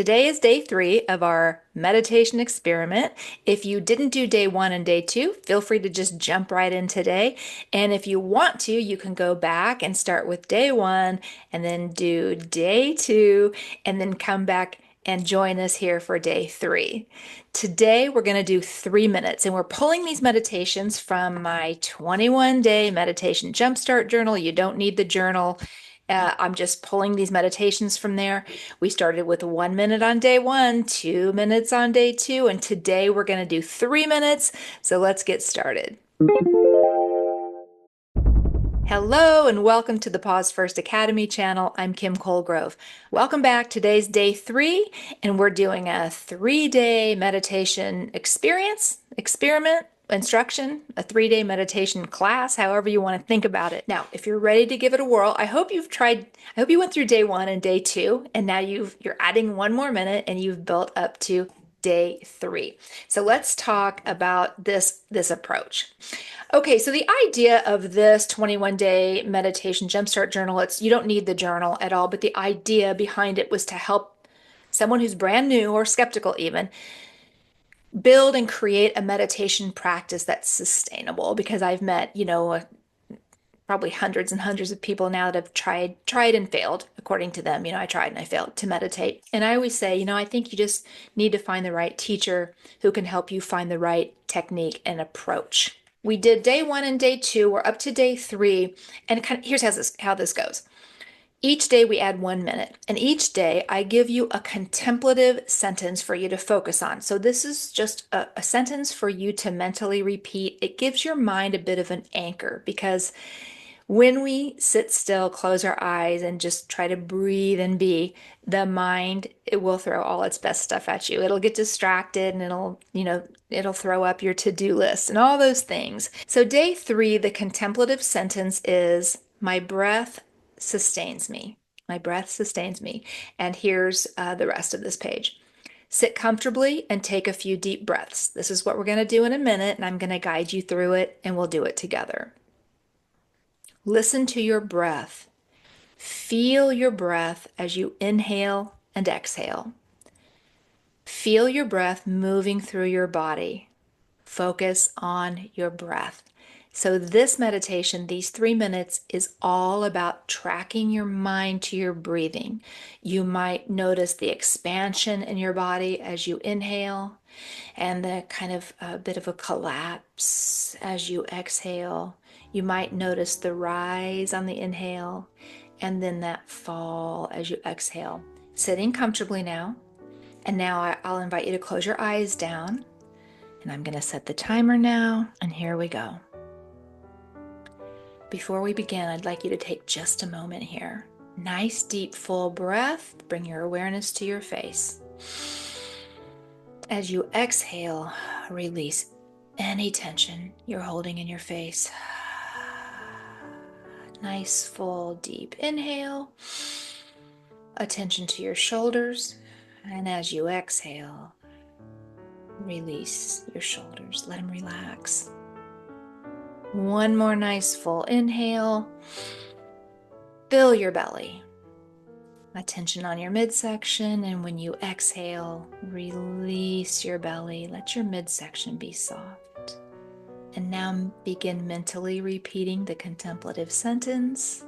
Today is day 3 of our meditation experiment. If you didn't do day 1 and day 2, feel free to just jump right in today. And if you want to, you can go back and start with day 1 and then do day 2 and then come back and join us here for day 3. Today we're going to do 3 minutes, and we're pulling these meditations from my 21-day meditation jumpstart journal. You don't need the journal. I'm just pulling these meditations from there. We started with 1 minute on day 1, 2 minutes on day 2, and today we're going to do 3 minutes. So let's get started. Hello and welcome to the Pause First Academy channel. I'm Kim Colegrove. Welcome back. Today's day 3, and we're doing a 3-day meditation experiment, instruction, a 3-day meditation class, however you want to think about it. Now, if you're ready to give it a whirl, I hope you went through day 1 and day 2, and now you're adding 1 more minute and you've built up to day 3. So let's talk about this approach. Okay, so the idea of this 21-day meditation jumpstart journal, you don't need the journal at all, but the idea behind it was to help someone who's brand new or skeptical even build and create a meditation practice that's sustainable, because I've met, probably hundreds and hundreds of people now that have tried and failed, according to them. I tried and I failed to meditate. And I always say, I think you just need to find the right teacher who can help you find the right technique and approach. We did day 1 and day 2. We're up to day 3. And here's how this goes. Each day we add 1 minute, and each day I give you a contemplative sentence for you to focus on. So this is just a sentence for you to mentally repeat. It gives your mind a bit of an anchor, because when we sit still, close our eyes, and just try to breathe and be, the mind, it will throw all its best stuff at you. It'll get distracted, and it'll throw up your to-do list and all those things. So day 3, the contemplative sentence is, my breath sustains me. My breath sustains me. And here's the rest of this page. Sit comfortably and take a few deep breaths. This is what we're going to do in a minute, and I'm going to guide you through it, and we'll do it together. Listen to your breath. Feel your breath as you inhale and exhale. Feel your breath moving through your body. Focus on your breath. So this meditation, these 3 minutes, is all about tracking your mind to your breathing. You might notice the expansion in your body as you inhale, and the kind of a bit of a collapse as you exhale. You might notice the rise on the inhale and then that fall as you exhale. Sitting comfortably now. And now I'll invite you to close your eyes down. And I'm going to set the timer now. And here we go. Before we begin, I'd like you to take just a moment here. Nice, deep, full breath. Bring your awareness to your face. As you exhale, release any tension you're holding in your face. Nice, full, deep inhale. Attention to your shoulders. And as you exhale, release your shoulders. Let them relax. One more nice, full inhale. Fill your belly. Attention on your midsection, and when you exhale, release your belly. Let your midsection be soft. And now begin mentally repeating the contemplative sentence.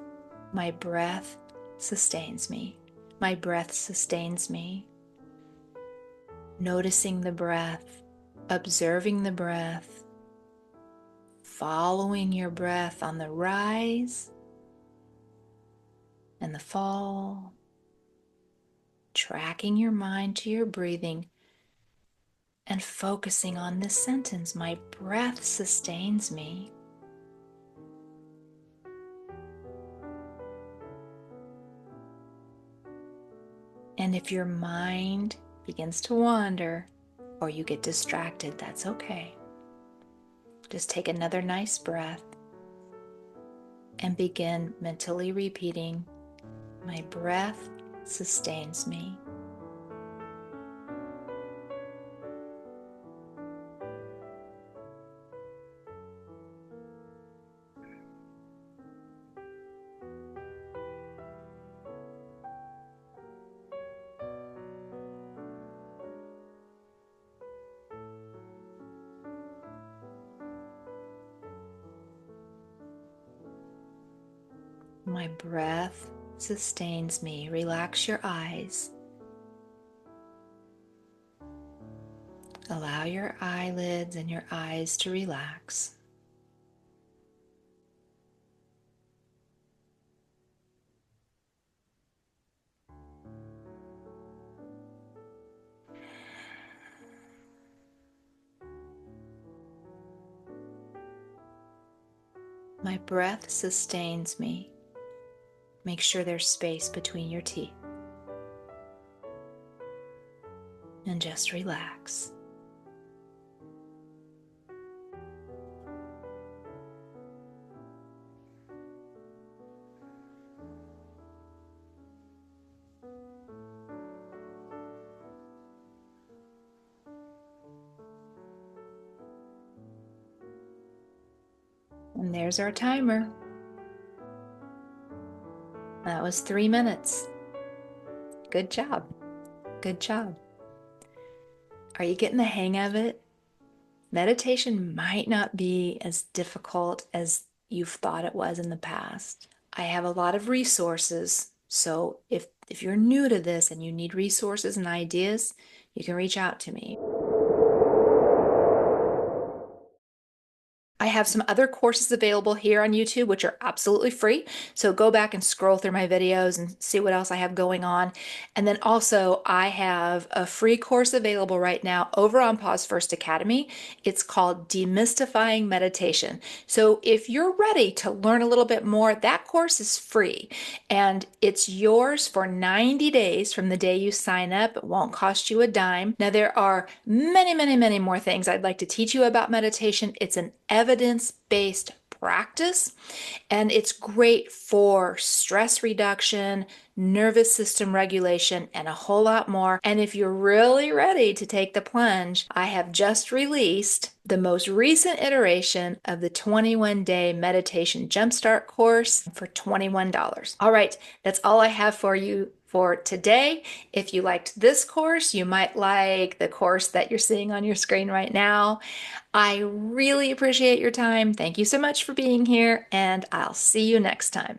My breath sustains me. My breath sustains me. Noticing the breath, observing the breath, following your breath on the rise and the fall. Tracking your mind to your breathing and focusing on this sentence, my breath sustains me. And if your mind begins to wander or you get distracted, that's okay. Just take another nice breath and begin mentally repeating, my breath sustains me. My breath sustains me. Relax your eyes. Allow your eyelids and your eyes to relax. My breath sustains me. Make sure there's space between your teeth. And just relax. And there's our timer. That was 3 minutes. Good job. Good job. Are you getting the hang of it? Meditation might not be as difficult as you've thought it was in the past. I have a lot of resources, so if you're new to this and you need resources and ideas, you can reach out to me. I have some other courses available here on YouTube, which are absolutely free. So go back and scroll through my videos and see what else I have going on. And then also I have a free course available right now over on Pause First Academy. It's called Demystifying Meditation. So if you're ready to learn a little bit more, that course is free and it's yours for 90 days from the day you sign up. It won't cost you a dime. Now there are many, many, many more things I'd like to teach you about meditation. It's an evidence-based practice, and it's great for stress reduction, nervous system regulation, and a whole lot more. And if you're really ready to take the plunge, I have just released the most recent iteration of the 21-day meditation jumpstart course for $21. All right, that's all I have for you for today. If you liked this course, you might like the course that you're seeing on your screen right now. I really appreciate your time. Thank you so much for being here, and I'll see you next time.